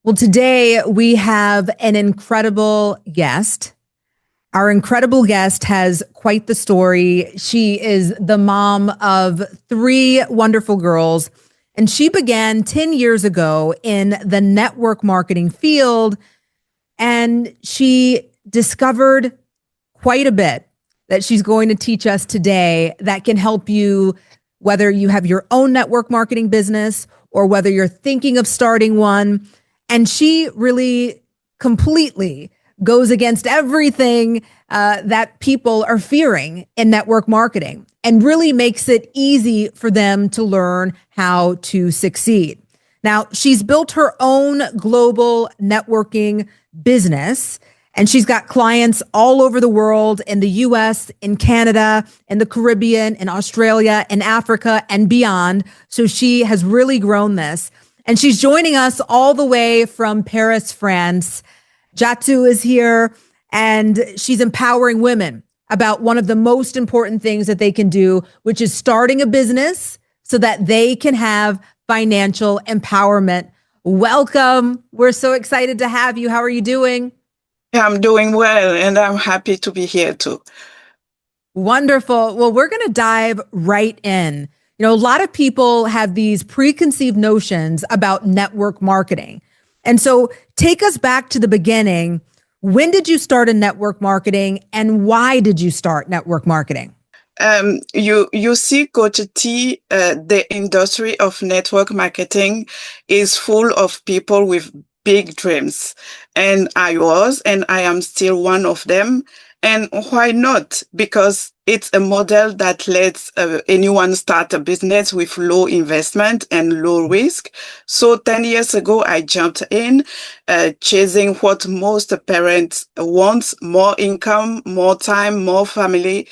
Well, today we have an incredible guest. Our incredible guest has quite the story. She is the mom of three wonderful girls, and she began 10 years ago in the network marketing field, and she discovered quite a bit that she's going to teach us today that can help you, whether you have your own network marketing business or whether you're thinking of starting one. And she really completely goes against everything that people are fearing in network marketing and really makes it easy for them to learn how to succeed. Now, she's built her own global networking business, and she's got clients all over the world, in the US, in Canada, in the Caribbean, in Australia, in Africa, and beyond. So she has really grown this. And she's joining us all the way from Paris, France. Jatu is here, and she's empowering women about one of the most important things that they can do, which is starting a business so that they can have financial empowerment. Welcome. We're so excited to have you. How are you doing? I'm doing well, and I'm happy to be here too. Wonderful. Well, we're going to dive right in. A lot of people have these preconceived notions about network marketing. And so take us back to the beginning. When did you start in network marketing, and why did you start network marketing? You see, Coach T, the industry of network marketing is full of people with big dreams. And I am still one of them. And why not? Because it's a model that lets anyone start a business with low investment and low risk. So 10 years ago, I jumped in, chasing what most parents want: more income, more time, more family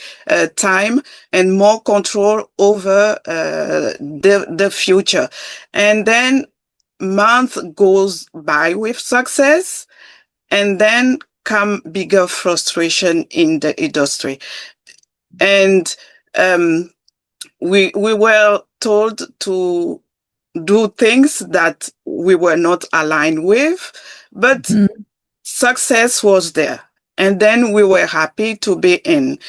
time, and more control over the future. And then month goes by with success, and then come bigger frustration in the industry. And we were told to do things that we were not aligned with, but success was there. And then we were happy to be in.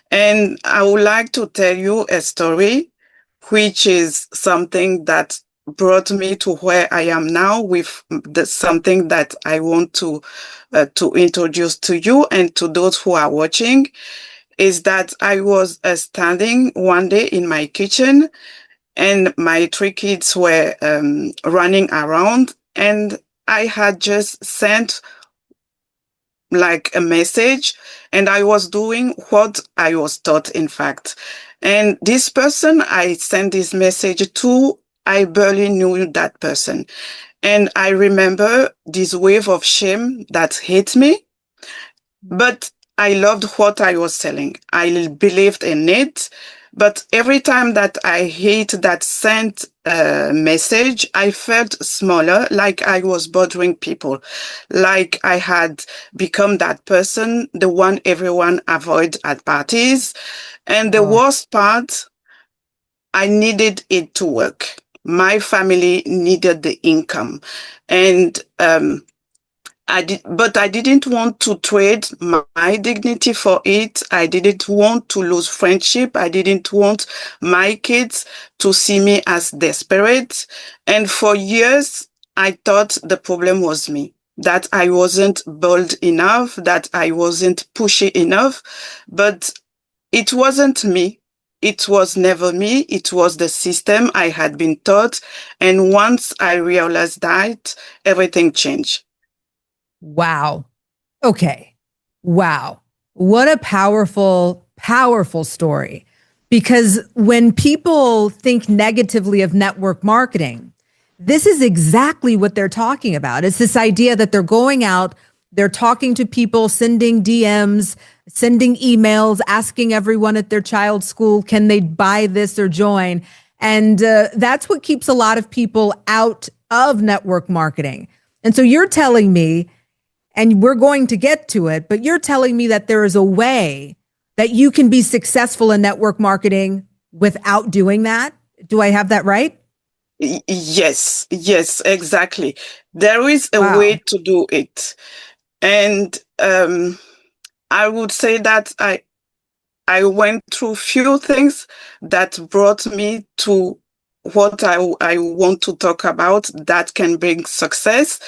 And I would like to tell you a story, which is something that brought me to where I am now, with something that I want to introduce to you and to those who are watching. Is that I was standing one day in my kitchen, and my three kids were running around, and I had just sent like a message, and I was doing what I was taught, in fact. And this person I sent this message to, I barely knew that person. And I remember this wave of shame that hit me, but I loved what I was selling. I believed in it. But every time that I hit that sent message, I felt smaller, like I was bothering people, like I had become that person, the one everyone avoids at parties. And the worst part, I needed it to work. My family needed the income. And but I didn't want to trade my dignity for it. I didn't want to lose friendship. I didn't want my kids to see me as desperate. And for years, I thought the problem was me, that I wasn't bold enough, that I wasn't pushy enough. But it wasn't me. It was never me. It was the system I had been taught. And once I realized that, everything changed. Wow. Okay. Wow. What a powerful, powerful story. Because when people think negatively of network marketing, this is exactly what they're talking about. It's this idea that they're going out, they're talking to people, sending DMs, sending emails, asking everyone at their child's school, can they buy this or join? And that's what keeps a lot of people out of network marketing. And so you're telling me, and we're going to get to it, but you're telling me that there is a way that you can be successful in network marketing without doing that. Do I have that right? Yes, yes, exactly. There is a way Wow. to do it. And I would say that I went through few things that brought me to what I want to talk about that can bring success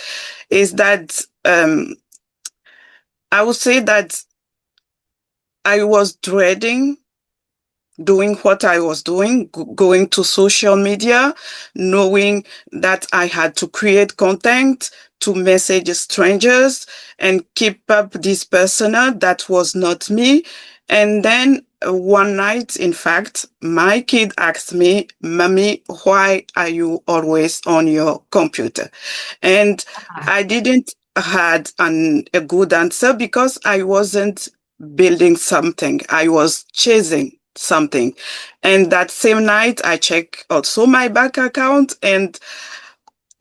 is that I would say that I was dreading doing what I was doing, going to social media, knowing that I had to create content to message strangers and keep up this persona that was not me. And then one night, in fact, my kid asked me, Mommy, why are you always on your computer? And I didn't had a good answer because I wasn't building something. I was chasing something. And that same night, I checked also my bank account and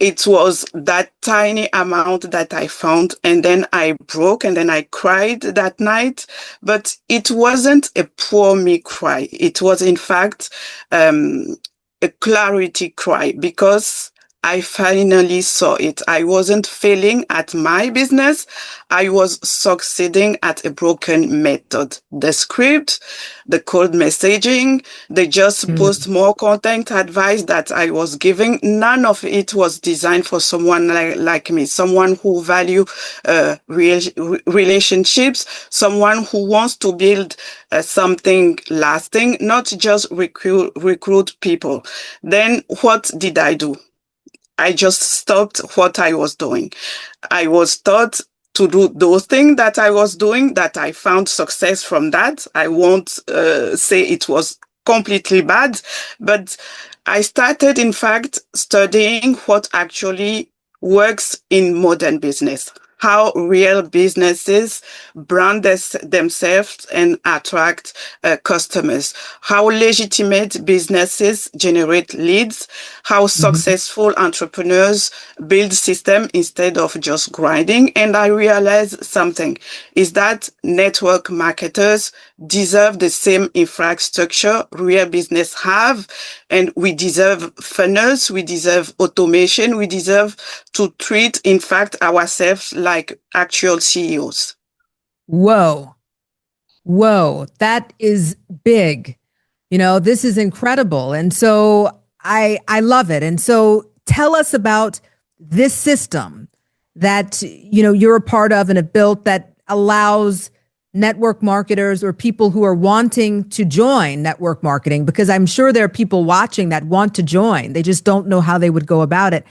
it was that tiny amount that I found. And then I broke and then I cried that night. But it wasn't a poor me cry. It was, in fact, a clarity cry because I finally saw it. I wasn't failing at my business. I was succeeding at a broken method. The script, the cold messaging, they just Mm. post more content advice that I was giving. None of it was designed for someone like me, someone who value relationships, someone who wants to build something lasting, not just recruit people. Then what did I do? I just stopped what I was doing. I was taught to do those things that I was doing, that I found success from that. I won't say it was completely bad, but I started, in fact, studying what actually works in modern business, how real businesses brand themselves and attract customers, how legitimate businesses generate leads, how Mhm. successful entrepreneurs build system instead of just grinding. And I realized something is that network marketers deserve the same infrastructure real business have. And we deserve funnels, we deserve automation, we deserve to treat, in fact, ourselves like actual CEOs. Whoa. Whoa. That is big. This is incredible. And so I love it. And so tell us about this system that you're a part of and have built that allows network marketers or people who are wanting to join network marketing, because I'm sure there are people watching that want to join. They just don't know how they would go about it.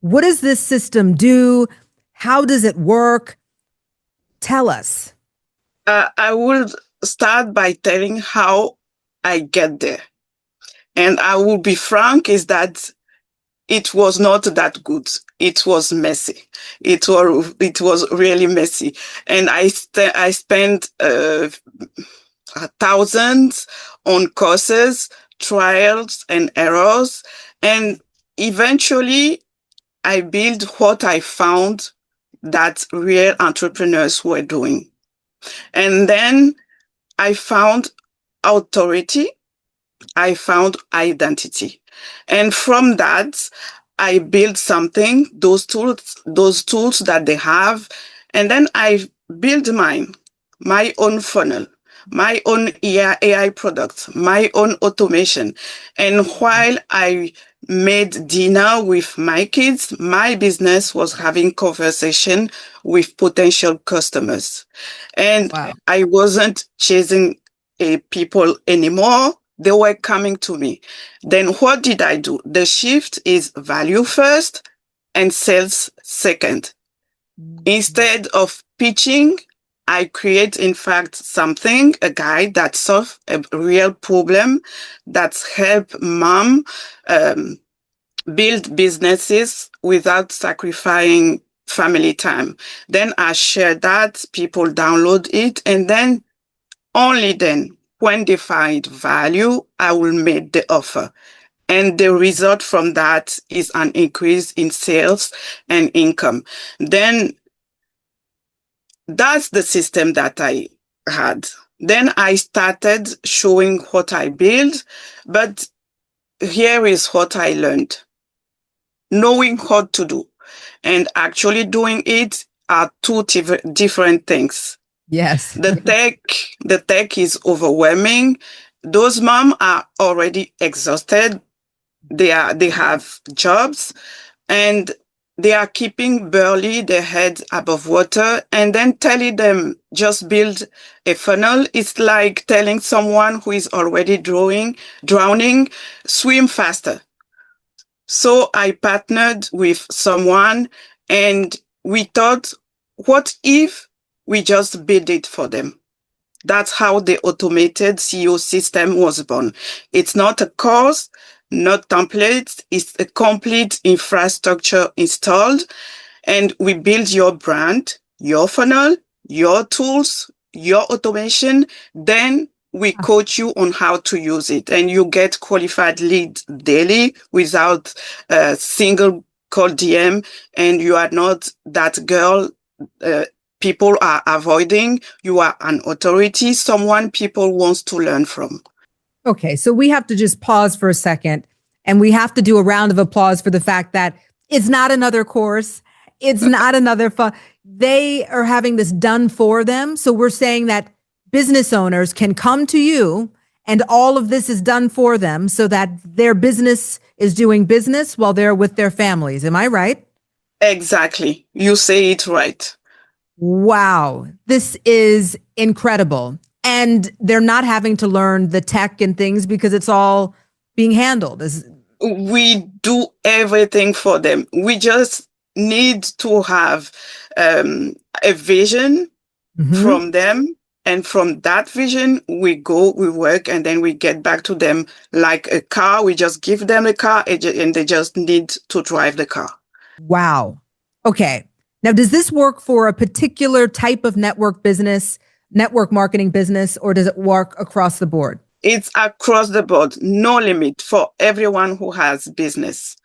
What does this system do? How does it work? Tell us. I will start by telling how I get there. And I will be frank is that it was not that good. It was messy. It was really messy. And I spent thousands on courses, trials and errors. And eventually I built what I found that real entrepreneurs were doing. And then I found authority. I found identity. And from that, I built something, those tools that they have. And then I built mine, my own funnel, my own AI product, my own automation. And while I made dinner with my kids, my business was having conversation with potential customers. And Wow. I wasn't chasing people anymore. They were coming to me. Then what did I do? The shift is value first and sales second. Instead of pitching, I create, in fact, something, a guide that solves a real problem, that's help mom um, build businesses without sacrificing family time. Then I share that, people download it, and then only then, when they find value, I will make the offer. And the result from that is an increase in sales and income. Then that's the system that I had. Then I started showing what I built, but here is what I learned. knowing what to do and actually doing it are two different things. Yes. The tech is overwhelming. Those moms are already exhausted. They have jobs and they are keeping barely their heads above water, and then telling them just build a funnel. It's like telling someone who is already drowning, swim faster. So I partnered with someone and we thought, what if we just build it for them? That's how the automated CEO system was born. It's not a course, not templates. It's a complete infrastructure installed. And we build your brand, your funnel, your tools, your automation. Then we coach you on how to use it. And you get qualified leads daily without a single call DM. And you are not that girl people are avoiding. You are an authority, someone people wants to learn from. Okay, so we have to just pause for a second and we have to do a round of applause for the fact that it's not another course. It's not another fun. They are having this done for them. So we're saying that business owners can come to you and all of this is done for them so that their business is doing business while they're with their families. Am I right? Exactly. You say it right. Wow, this is incredible. And they're not having to learn the tech and things because it's all being handled. We do everything for them. We just need to have a vision from them. And from that vision, we go, we work, and then we get back to them like a car. We just give them a car and they just need to drive the car. Wow. Okay. Now, does this work for a particular type of network business, network marketing business, or does it work across the board? It's across the board, no limit for everyone who has business.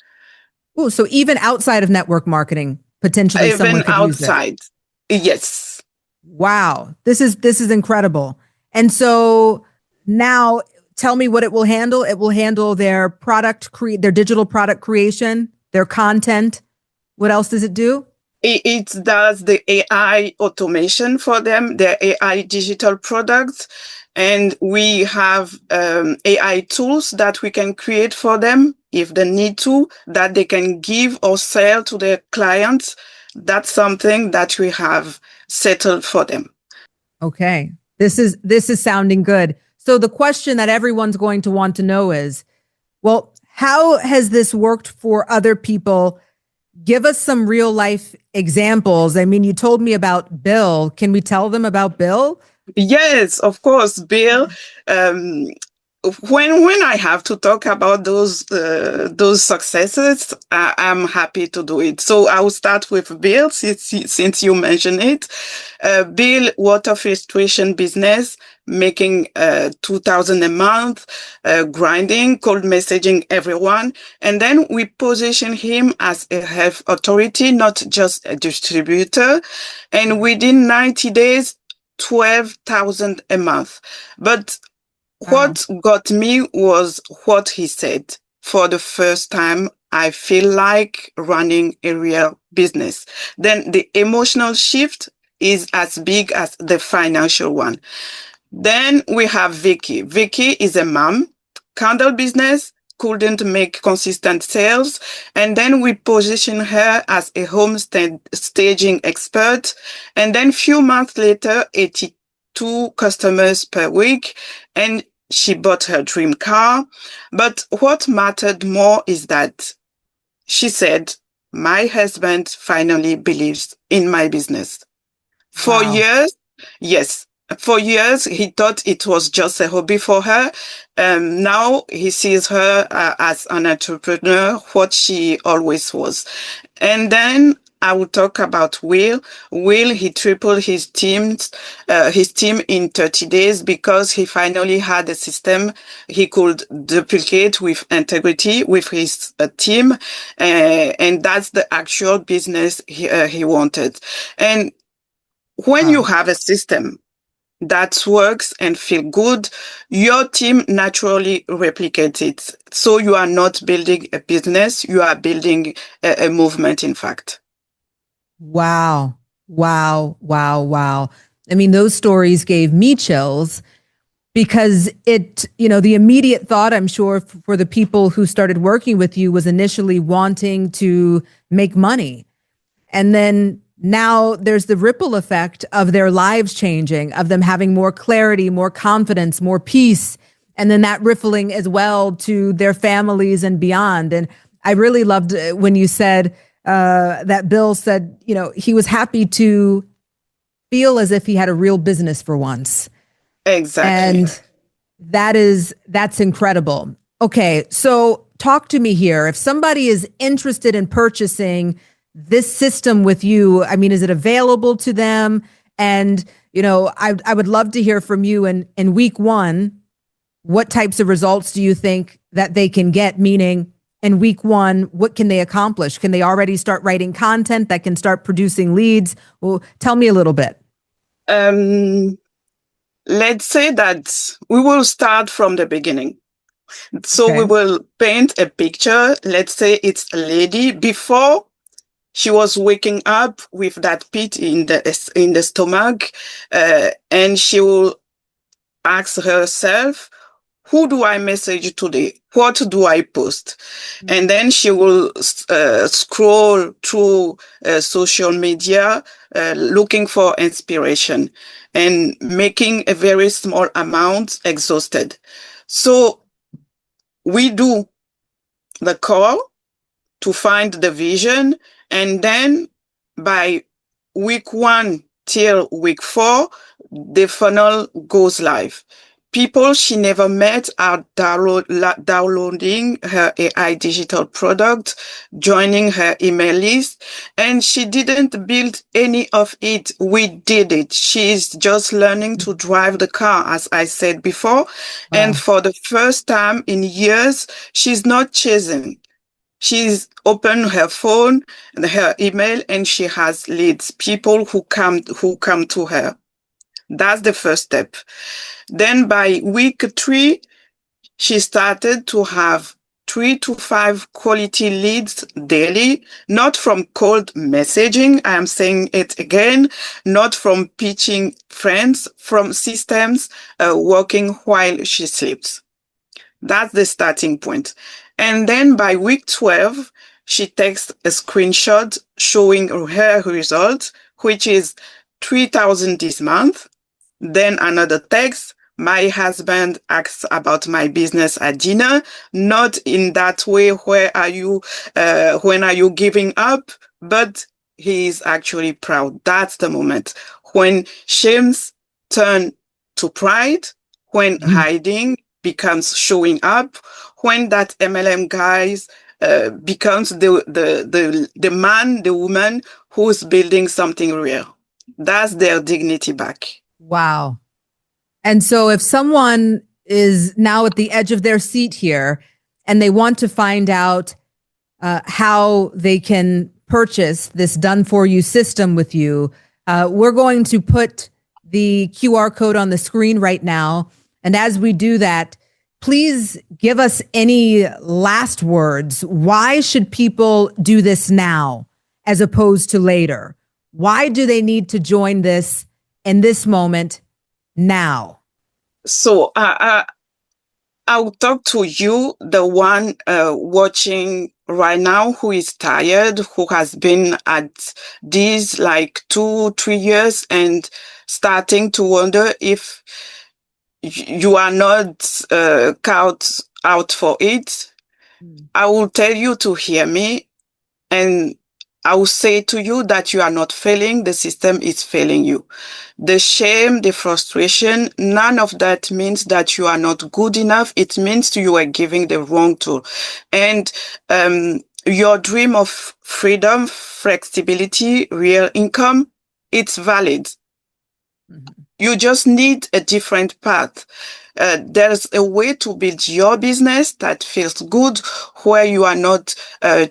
Oh, so even outside of network marketing, potentially someone could use it. Even outside, yes. Wow, this is incredible. And so now, tell me what it will handle. It will handle their their digital product creation, their content. What else does it do? It does the AI automation for them, their AI digital products. And we have AI tools that we can create for them if they need to, that they can give or sell to their clients. That's something that we have settled for them. Okay. This is sounding good. So the question that everyone's going to want to know is, well, how has this worked for other people? Give us some real life examples. I mean, you told me about Bill. Can we tell them about Bill? Yes, of course, Bill. When I have to talk about those successes, I'm happy to do it. So I will start with Bill, since you mentioned it. Bill, water filtration business, making 2,000 a month, grinding, cold messaging everyone, and then we position him as a health authority, not just a distributor. And within 90 days, 12,000 a month. But what got me was what he said. For the first time, I feel like running a real business. Then the emotional shift is as big as the financial one. Then we have Vicky. Vicky is a mom, candle business, couldn't make consistent sales. And then we position her as a home staging expert. And then few months later, 82 customers per week. And she bought her dream car. But what mattered more is that she said, my husband finally believes in my business. For years, yes. For years, he thought it was just a hobby for her. Now he sees her as an entrepreneur, what she always was. And then I will talk about Will. Will, he tripled his team in 30 days because he finally had a system he could duplicate with integrity with his team. And that's the actual business he wanted. And when you have a system, that works and feel good, your team naturally replicates it. So you are not building a business, you are building a movement, in fact. Wow. Wow. Wow. Wow. I mean, those stories gave me chills because the immediate thought, I'm sure, for the people who started working with you was initially wanting to make money. And then now there's the ripple effect of their lives changing, of them having more clarity, more confidence, more peace. And then that rippling as well to their families and beyond. And I really loved when you said that Bill said, he was happy to feel as if he had a real business for once. Exactly. And that's incredible. Okay, so talk to me here. If somebody is interested in purchasing this system with you, I mean, is it available to them? And I would love to hear from you. In week one, what types of results do you think that they can get? Meaning, in week one, what can they accomplish? Can they already start writing content that can start producing leads? Well, tell me a little bit. Let's say that we will start from the beginning. So Okay. we will paint a picture. Let's say it's a lady before she was waking up with that pit in the stomach, and she will ask herself, who do I message today? What do I post? And then she will scroll through social media, looking for inspiration and making a very small amount exhausted. So we do the core to find the vision, and then by week 1 till week 4, the funnel goes live. People she never met are downloading her AI digital product, joining her email list, and she didn't build any of it. We did it. She's just learning to drive the car, as I said before. Wow. And for the first time in years, she's not chasing. She's opened her phone and her email, and she has leads, people who come to her. That's the first step. Then by week 3, she started to have 3 to 5 quality leads daily, not from cold messaging. I am saying it again, not from pitching friends, from systems working while she sleeps. That's the starting point. And then by week 12, she takes a screenshot showing her result, which is 3,000 this month. Then another text, my husband asks about my business at dinner, not in that way, when are you giving up? But he is actually proud. That's the moment when shames turn to pride, when hiding becomes showing up, when that MLM guys becomes the man, the woman who's building something real. That's their dignity back. Wow. And so if someone is now at the edge of their seat here and they want to find out how they can purchase this done for you system with you, we're going to put the QR code on the screen right now. And as we do that, please give us any last words. Why should people do this now as opposed to later? Why do they need to join this in this moment now? So I'll talk to you, the one watching right now, who is tired, who has been at this like 2-3 years and starting to wonder if you are not caught out for it. I will tell you to hear me, and I will say to you that you are not failing. The system is failing you. The shame, the frustration, none of that means that you are not good enough. It means you are giving the wrong tool. And your dream of freedom, flexibility, real income, it's valid. You just need a different path. There's a way to build your business that feels good, where you are not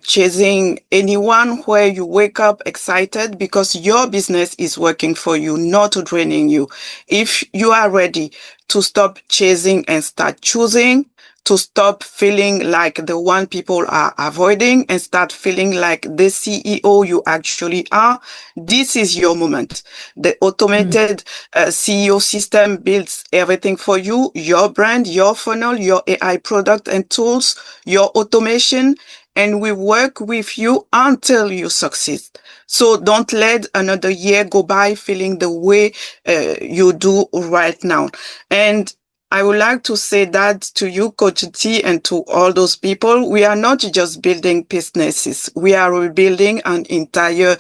chasing anyone, where you wake up excited because your business is working for you, not draining you. If you are ready to stop chasing and start choosing, to stop feeling like the one people are avoiding and start feeling like the CEO you actually are, this is your moment. The automated CEO system builds everything for you, your brand, your funnel, your AI product and tools, your automation, and we work with you until you succeed. So don't let another year go by feeling the way you do right now. And I would like to say that to you, Coach T, and to all those people. We are not just building businesses. We are rebuilding an entire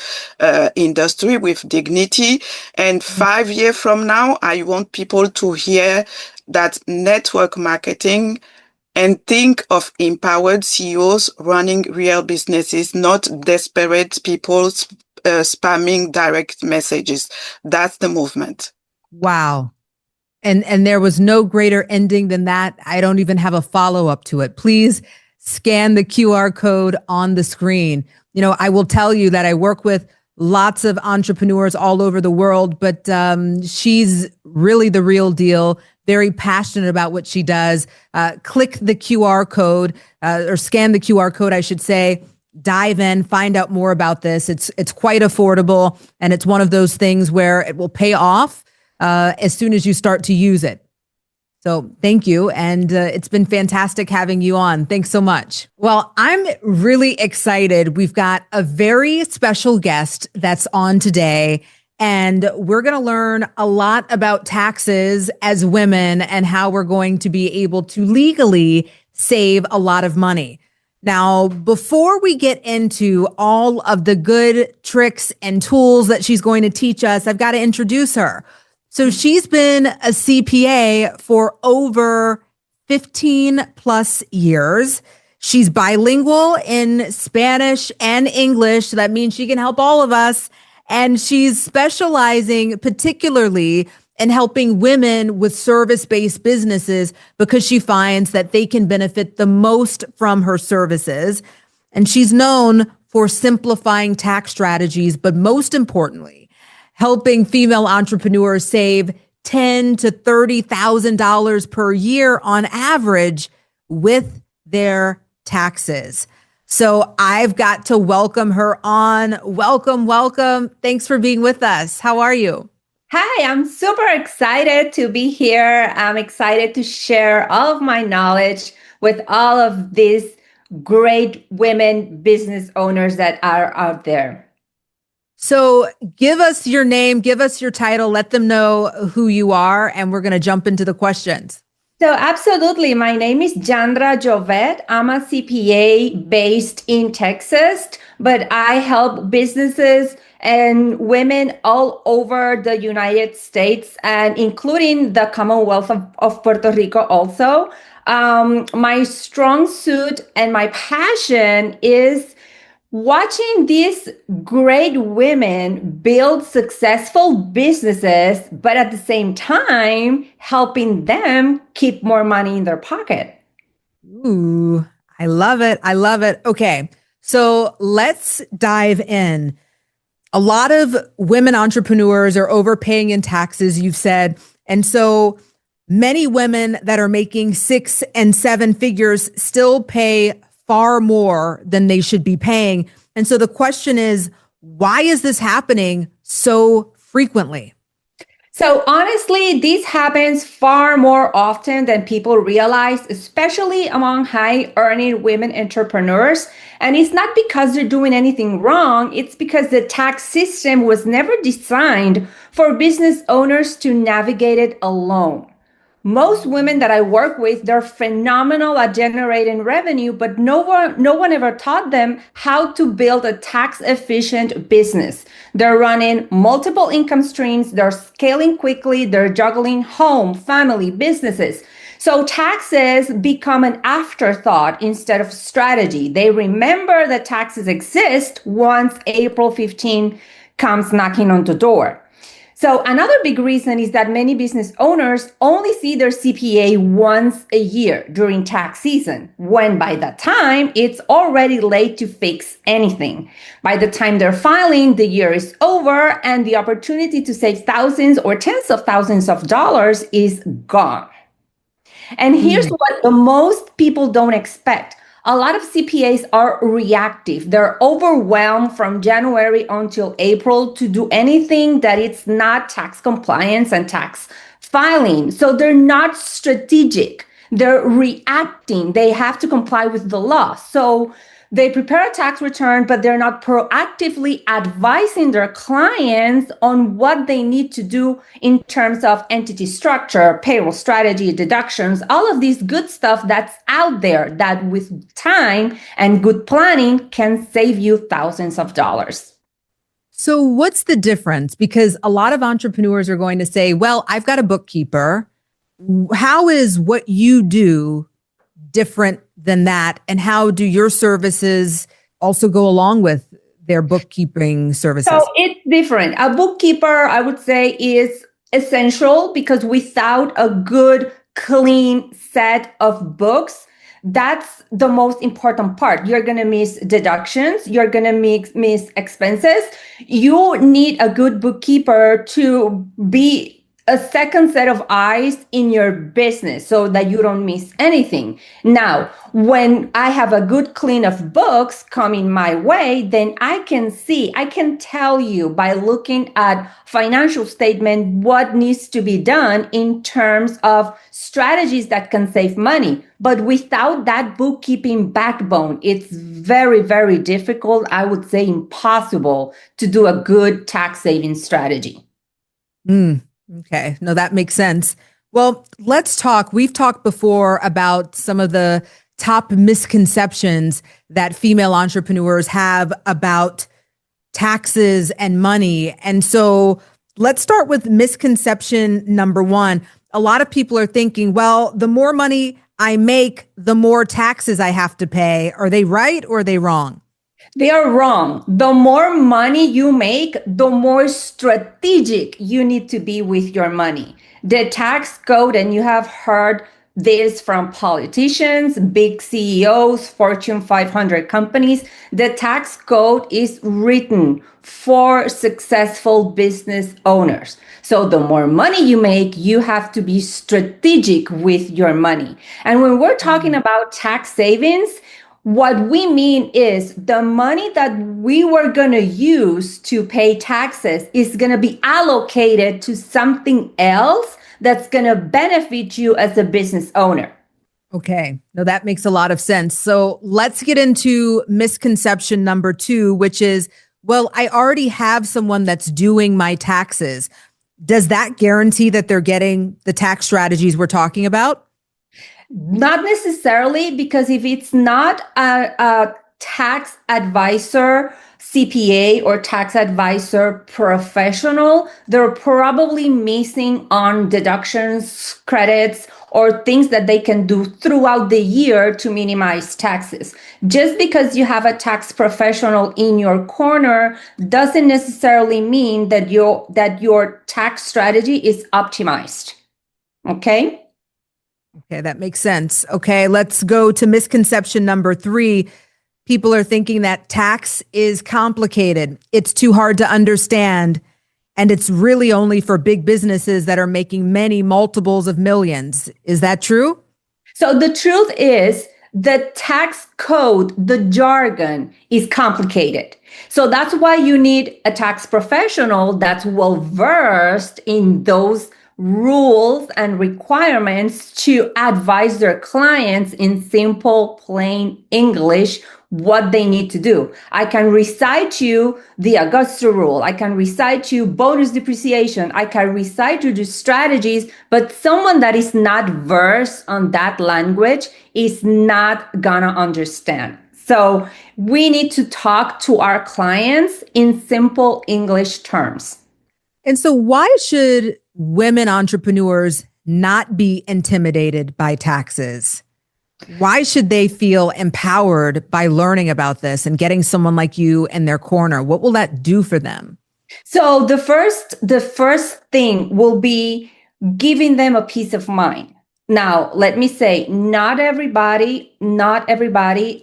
industry with dignity. And 5 years from now, I want people to hear that network marketing and think of empowered CEOs running real businesses, not desperate people spamming direct messages. That's the movement. Wow. And there was no greater ending than that. I don't even have a follow-up to it. Please scan the QR code on the screen. You know, I will tell you that I work with lots of entrepreneurs all over the world, but she's really the real deal, very passionate about what she does. Click the QR code or scan the QR code, I should say. Dive in, find out more about this. It's quite affordable, and it's one of those things where it will pay off as soon as you start to use it. So thank you. And it's been fantastic having you on. Thanks so much. Well, I'm really excited. We've got a very special guest that's on today, and we're going to learn a lot about taxes as women and how we're going to be able to legally save a lot of money. Now, before we get into all of the good tricks and tools that she's going to teach us, I've got to introduce her. So she's been a CPA for over 15 plus years. She's bilingual in Spanish and English. So that means she can help all of us. And she's specializing particularly in helping women with service-based businesses because she finds that they can benefit the most from her services. And she's known for simplifying tax strategies, but most importantly, helping female entrepreneurs save $10,000 to $30,000 per year on average with their taxes. So I've got to welcome her on. Welcome, welcome. Thanks for being with us. How are you? Hi, I'm super excited to be here. I'm excited to share all of my knowledge with all of these great women business owners that are out there. So give us your name, give us your title, let them know who you are, and we're going to jump into the questions. So absolutely. My name is Jandra Jovet. I'm a CPA based in Texas, but I help businesses and women all over the United States and including the Commonwealth of Puerto Rico also. My strong suit and my passion is watching these great women build successful businesses, but at the same time, helping them keep more money in their pocket. Ooh, I love it. I love it. Okay, so let's dive in. A lot of women entrepreneurs are overpaying in taxes, you've said. And so many women that are making 6 and 7 figures still pay far more than they should be paying. And so the question is, why is this happening so frequently? So honestly, this happens far more often than people realize, especially among high earning women entrepreneurs. And it's not because they're doing anything wrong. It's because the tax system was never designed for business owners to navigate it alone. Most women that I work with, they're phenomenal at generating revenue, but no one ever taught them how to build a tax efficient business. They're running multiple income streams. They're scaling quickly. They're juggling home, family, businesses. So taxes become an afterthought instead of strategy. They remember that taxes exist once April 15 comes knocking on the door. So another big reason is that many business owners only see their CPA once a year during tax season, when by that time it's already late to fix anything. By the time they're filing, the year is over and the opportunity to save thousands or tens of thousands of dollars is gone. And here's what the most people don't expect. A lot of CPAs are reactive. They're overwhelmed from January until April to do anything that it's not tax compliance and tax filing. So they're not strategic. They're reacting. They have to comply with the law. So they prepare a tax return, but they're not proactively advising their clients on what they need to do in terms of entity structure, payroll strategy, deductions, all of these good stuff that's out there that with time and good planning can save you thousands of dollars. So what's the difference? Because a lot of entrepreneurs are going to say, well, I've got a bookkeeper. How is what you do different than that? And how do your services also go along with their bookkeeping services? So it's different. A bookkeeper, I would say, is essential because without a good, clean set of books, that's the most important part. You're going to miss deductions. You're going to miss expenses. You need a good bookkeeper to be a second set of eyes in your business so that you don't miss anything. Now, when I have a good clean of books coming my way, then I can tell you by looking at financial statement what needs to be done in terms of strategies that can save money. But without that bookkeeping backbone, it's very, very difficult, I would say impossible, to do a good tax saving strategy. Okay. No, that makes sense. Well, let's talk. We've talked before about some of the top misconceptions that female entrepreneurs have about taxes and money. And so let's start with misconception number one. A lot of people are thinking, well, the more money I make, the more taxes I have to pay. Are they right or are they wrong? They are wrong. The more money you make, the more strategic you need to be with your money. The tax code, and you have heard this from politicians, big CEOs, Fortune 500 companies, the tax code is written for successful business owners. So the more money you make, you have to be strategic with your money. And when we're talking about tax savings, what we mean is the money that we were going to use to pay taxes is going to be allocated to something else that's going to benefit you as a business owner. Okay. No, that makes a lot of sense. So let's get into misconception number two, which is, well, I already have someone that's doing my taxes. Does that guarantee that they're getting the tax strategies we're talking about? Not necessarily, because if it's not a tax advisor, CPA, or tax advisor professional, they're probably missing on deductions, credits, or things that they can do throughout the year to minimize taxes. Just because you have a tax professional in your corner doesn't necessarily mean that your tax strategy is optimized. Okay? Okay, that makes sense. Okay, let's go to misconception number three. People are thinking that tax is complicated. It's too hard to understand. And it's really only for big businesses that are making many multiples of millions. Is that true? So the truth is the tax code, the jargon is complicated. So that's why you need a tax professional that's well versed in those rules and requirements to advise their clients in simple, plain English what they need to do. I can recite you the Augusta rule. I can recite you bonus depreciation. I can recite you the strategies, but someone that is not versed on that language is not gonna understand. So we need to talk to our clients in simple English terms. And so why should women entrepreneurs not be intimidated by taxes? Why should they feel empowered by learning about this and getting someone like you in their corner? What will that do for them? So the first thing will be giving them a peace of mind. Now, let me say, not everybody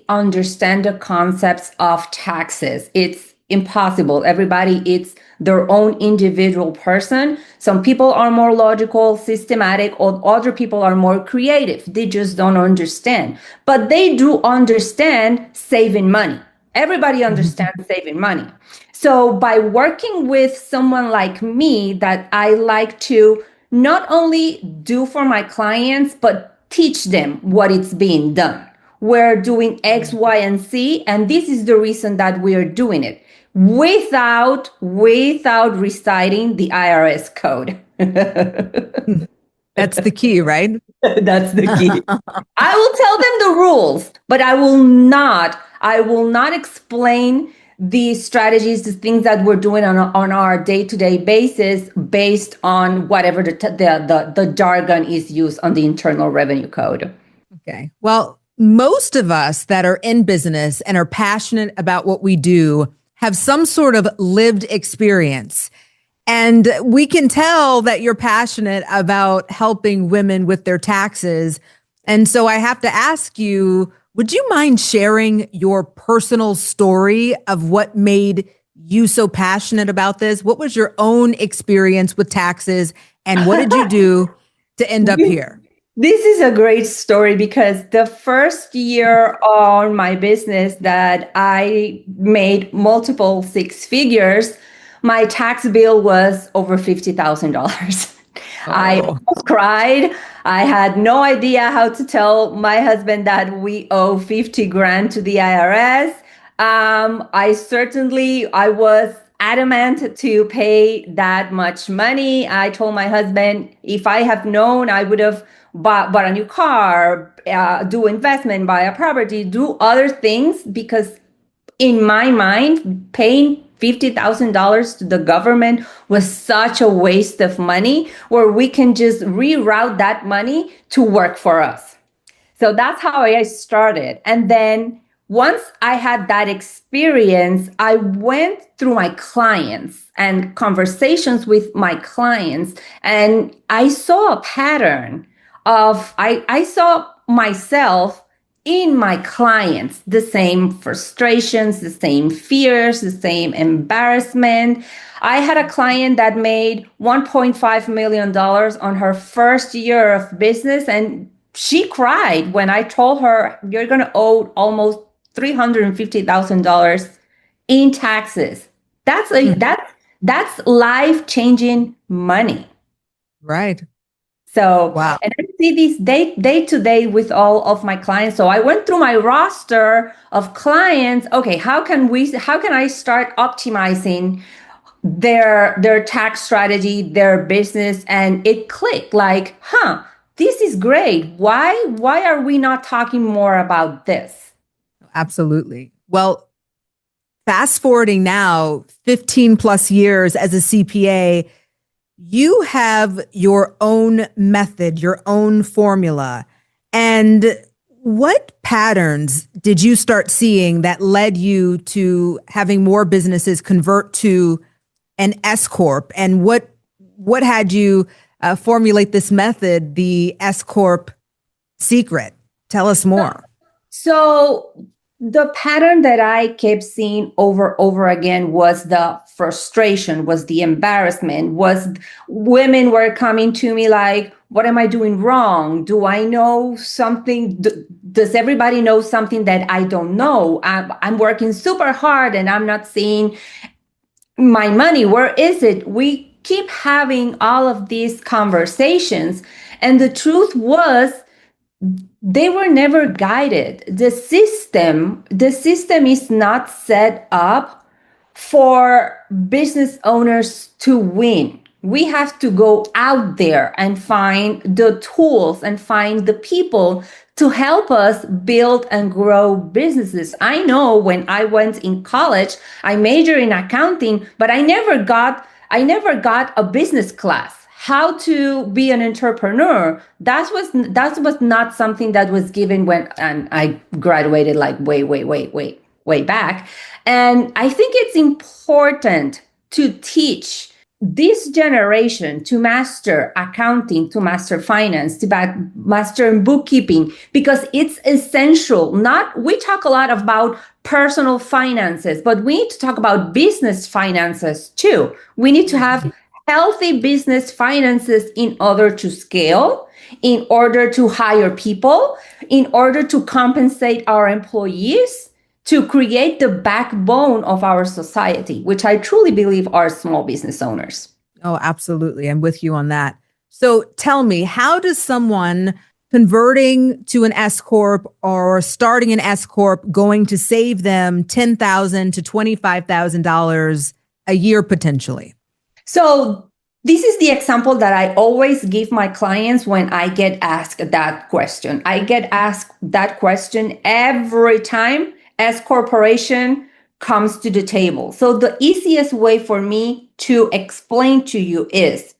understand the concepts of taxes. It's impossible. Everybody is their own individual person. Some people are more logical, systematic, or other people are more creative. They just don't understand. But they do understand saving money. Everybody understands saving money. So by working with someone like me, that I like to not only do for my clients, but teach them what it's being done. We're doing X, Y, and Z, and this is the reason that we are doing it without reciting the IRS code. That's the key, right? That's the key. I will tell them the rules, but I will not explain the strategies, the things that we're doing on our day-to-day basis based on whatever the jargon is used on the Internal Revenue Code. Okay. Well, most of us that are in business and are passionate about what we do have some sort of lived experience. And we can tell that you're passionate about helping women with their taxes. And so I have to ask you, would you mind sharing your personal story of what made you so passionate about this? What was your own experience with taxes and what did you do to end up here? This is a great story because the first year on my business that I made multiple six figures, my tax bill was over $50,000. I almost cried. I had no idea how to tell my husband that we owe 50 grand to the IRS. I was adamant to pay that much money. I told my husband, if I have known, I would have bought a new car, do investment, buy a property, do other things, because in my mind, paying $50,000 to the government was such a waste of money, where we can just reroute that money to work for us. So that's how I started. And then once I had that experience, I went through my clients and conversations with my clients, and I saw a pattern of, I saw myself in my clients, the same frustrations, the same fears, the same embarrassment. I had a client that made $1.5 million on her first year of business, and she cried when I told her, you're going to owe almost $350,000 in taxes. That's life-changing money. Right. So, wow. And I see this day to day with all of my clients. So I went through my roster of clients. Okay, how can I start optimizing their tax strategy, their business? And it clicked like, this is great. Why are we not talking more about this? Absolutely. Well, fast forwarding now, 15 plus years as a CPA, you have your own method, your own formula. And what patterns did you start seeing that led you to having more businesses convert to an S Corp? And what had you formulate this method, the S Corp secret? Tell us more. So the pattern that I kept seeing over again was the frustration, was the embarrassment, was women were coming to me like, what am I doing wrong? Do I know something? Does everybody know something that I don't know? I'm working super hard and I'm not seeing my money. Where is it? We keep having all of these conversations. And the truth was, they were never guided. The system is not set up for business owners to win. We have to go out there and find the tools and find the people to help us build and grow businesses. I know when I went in college, I majored in accounting, but I never got a business class. How to be an entrepreneur. That was not something that was given when I graduated, like way back. And I think it's important to teach this generation to master accounting, to master finance, to master bookkeeping, because it's essential. We talk a lot about personal finances, but we need to talk about business finances too. We need to have healthy business finances in order to scale, in order to hire people, in order to compensate our employees, to create the backbone of our society, which I truly believe are small business owners. Oh, absolutely. I'm with you on that. So tell me, how does someone converting to an S Corp or starting an S Corp going to save them $10,000 to $25,000 a year potentially? So this is the example that I always give my clients when I get asked that question. I get asked that question every time S corporation comes to the table. So the easiest way for me to explain to you is,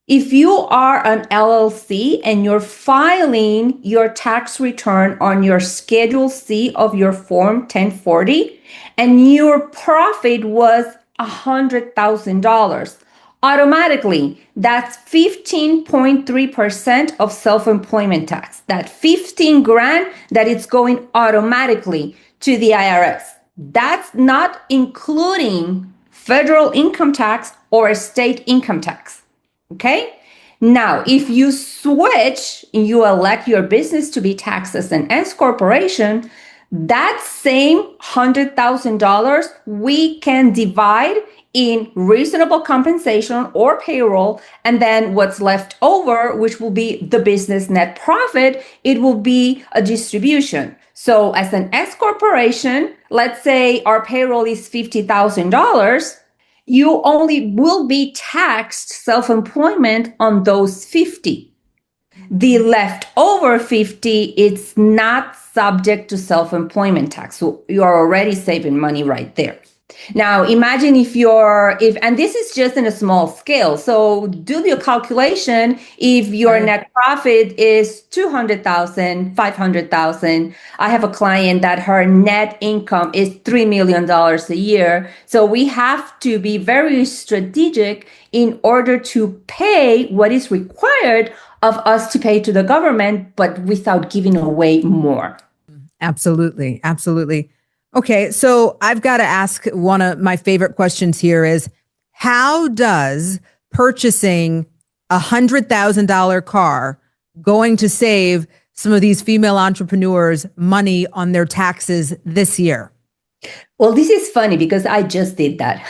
if you are an LLC and you're filing your tax return on your Schedule C of your Form 1040 and your profit was $100,000, automatically that's 15.3% of self-employment tax. That 15 grand that it's going automatically to the IRS. That's not including federal income tax or state income tax. Okay. Now, if you switch, you elect your business to be taxed as an S corporation, that same $100,000 we can divide in reasonable compensation or payroll, and then what's left over, which will be the business net profit, it will be a distribution. So as an S corporation, let's say our payroll is $50,000, you only will be taxed self-employment on those 50. The leftover 50, it's not subject to self-employment tax. So you're already saving money right there. Now, imagine and this is just in a small scale. So do your calculation. If your net profit is 200,000, 500,000, I have a client that her net income is $3 million a year. So we have to be very strategic in order to pay what is required of us to pay to the government, but without giving away more. Absolutely. Absolutely. Okay, so I've got to ask, one of my favorite questions here is, how does purchasing $100,000 car going to save some of these female entrepreneurs money on their taxes this year? Well, this is funny because I just did that.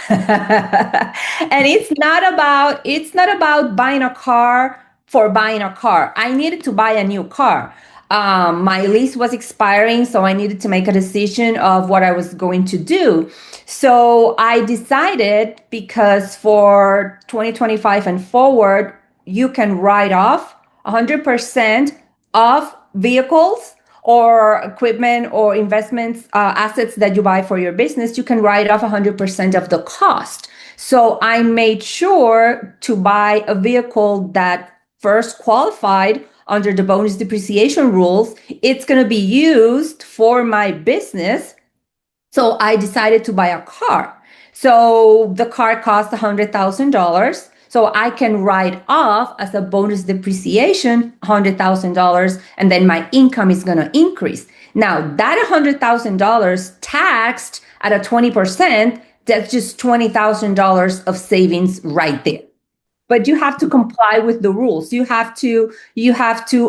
And it's not about buying a car for buying a car. I needed to buy a new car. My lease was expiring, so I needed to make a decision of what I was going to do. So I decided, because for 2025 and forward, you can write off 100% of vehicles or equipment or investments, assets that you buy for your business. You can write off 100% of the cost. So I made sure to buy a vehicle that first qualified under the bonus depreciation rules. It's going to be used for my business. So I decided to buy a car. So the car cost $100,000. So I can write off as a bonus depreciation $100,000, and then my income is going to increase. Now that $100,000 taxed at a 20%, that's just $20,000 of savings right there. But you have to comply with the rules. You have to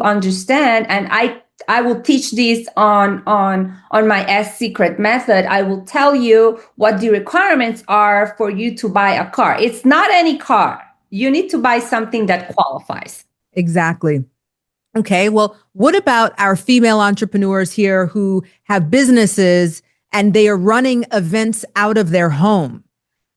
understand, and I will teach this on my S Secret method. I will tell you what the requirements are for you to buy a car. It's not any car. You need to buy something that qualifies. Exactly. Okay. Well, what about our female entrepreneurs here who have businesses and they are running events out of their home?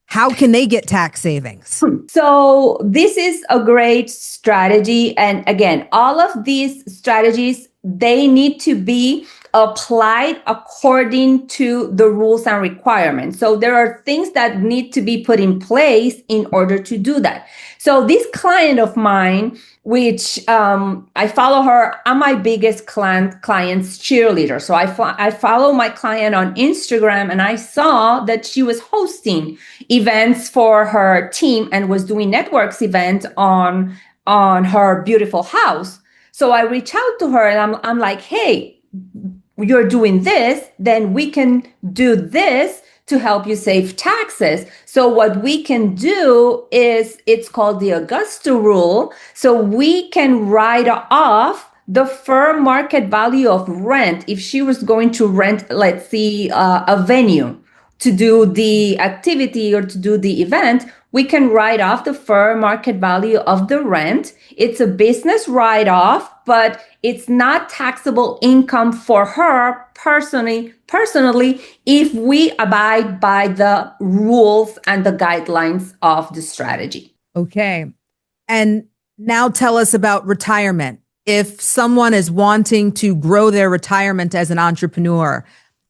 How can they get tax savings? So this is a great strategy. And again, all of these strategies, they need to be applied according to the rules and requirements. So there are things that need to be put in place in order to do that. So this client of mine, which I follow her, I'm my biggest client's cheerleader. So I follow my client on Instagram, and I saw that she was hosting events for her team and was doing networks event on her beautiful house. So I reach out to her and I'm like, hey, you're doing this, then we can do this to help you save taxes. So what we can do is, it's called the Augusta rule. So we can write off the fair market value of rent. If she was going to rent, let's see, a venue to do the activity or to do the event, we can write off the fair market value of the rent. It's a business write-off, but it's not taxable income for her personally, if we abide by the rules and the guidelines of the strategy. Okay. And now tell us about retirement. If someone is wanting to grow their retirement as an entrepreneur,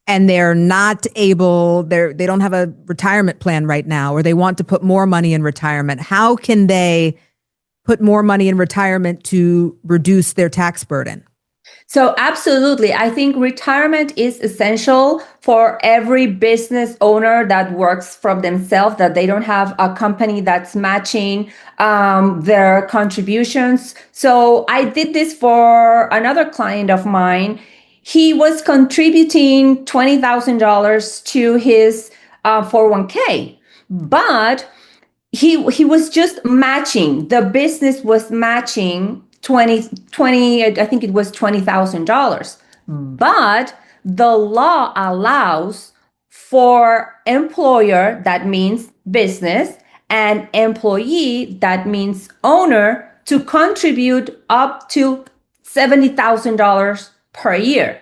and they're not able, they don't have a retirement plan right now, or they want to put more money in retirement, how can they put more money in retirement to reduce their tax burden? So absolutely. I think retirement is essential for every business owner that works from themselves, that they don't have a company that's matching their contributions. So I did this for another client of mine. He was contributing $20,000 to his 401k, but he was just matching. The business was matching 20, I think it was $20,000. But the law allows for employer, that means business, and employee, that means owner, to contribute up to $70,000 per year.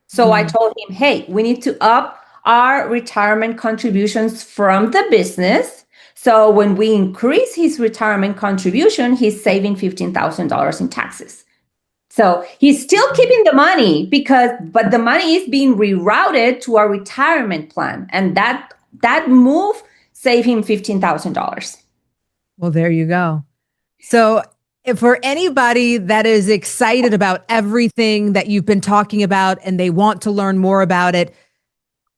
So I told him, hey, we need to up our retirement contributions from the business. So when we increase his retirement contribution, he's saving $15,000 in taxes. So he's still keeping the money but the money is being rerouted to our retirement plan. And that move saved him $15,000. Well, there you go. So for anybody that is excited about everything that you've been talking about and they want to learn more about it,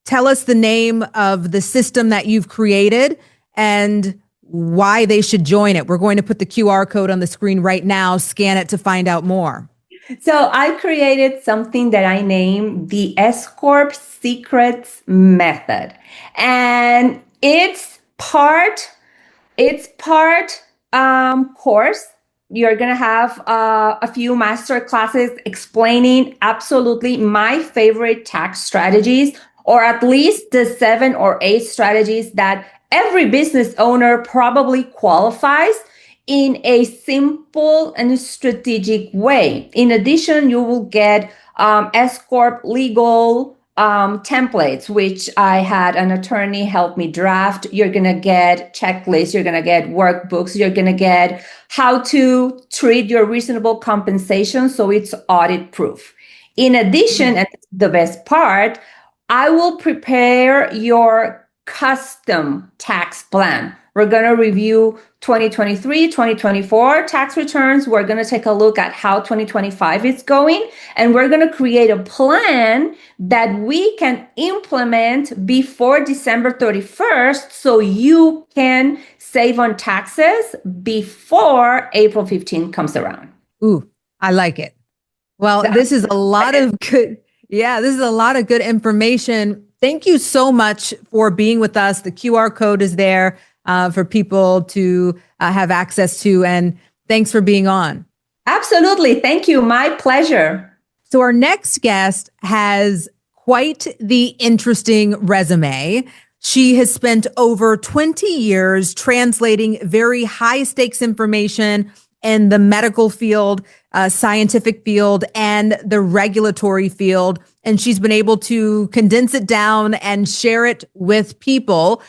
tell us the name of the system that you've created and why they should join it. We're going to put the QR code on the screen right now. Scan it to find out more. So I created something that I named the S Corp Secrets Method. And it's part course. You're going to have a few master classes explaining absolutely my favorite tax strategies, or at least the 7 or 8 strategies that every business owner probably qualifies in a simple and strategic way. In addition, you will get S Corp legal templates, which I had an attorney help me draft. You're going to get checklists. You're going to get workbooks. You're going to get how to treat your reasonable compensation so it's audit proof. In addition, and the best part, I will prepare your custom tax plan. We're going to review 2023, 2024 tax returns. We're going to take a look at how 2025 is going, and we're going to create a plan that we can implement before December 31st so you can save on taxes before April 15th comes around. Ooh, I like it. Well, this is a lot of good. Yeah, this is a lot of good information. Thank you so much for being with us. The QR code is there for people to have access to. And thanks for being on. Absolutely. Thank you. My pleasure. So our next guest has quite the interesting resume. She has spent over 20 years translating very high stakes information in the medical field, scientific field, and the regulatory field. And she's been able to condense it down and share it with people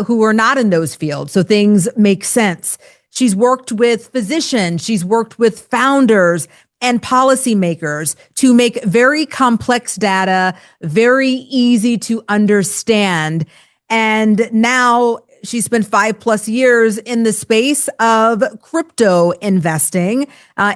who are not in those fields. So things make sense. She's worked with physicians. She's worked with founders. and policymakers to make very complex data very easy to understand. And now she spent 5+ years in the space of crypto investing,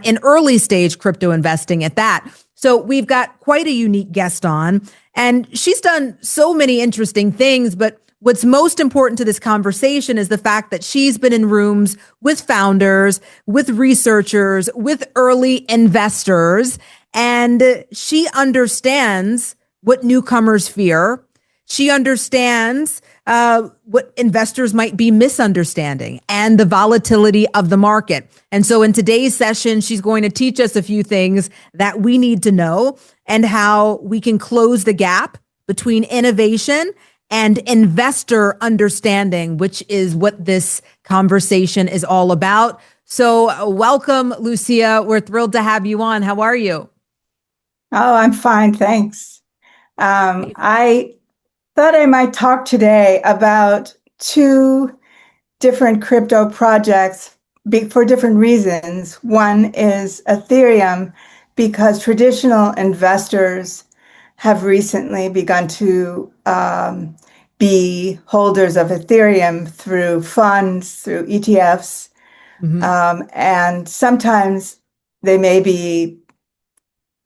in early stage crypto investing at that. So we've got quite a unique guest on, and she's done so many interesting things, but what's most important to this conversation is the fact that she's been in rooms with founders, with researchers, with early investors, and she understands what newcomers fear. She understands what investors might be misunderstanding and the volatility of the market. And so in today's session, she's going to teach us a few things that we need to know and how we can close the gap between innovation and investor understanding, which is what this conversation is all about. So welcome, Lucia. We're thrilled to have you on. How are you? Oh, I'm fine, thanks. I thought I might talk today about two different crypto projects for different reasons. One is Ethereum, because traditional investors have recently begun to be holders of Ethereum through funds, through ETFs, and sometimes they maybe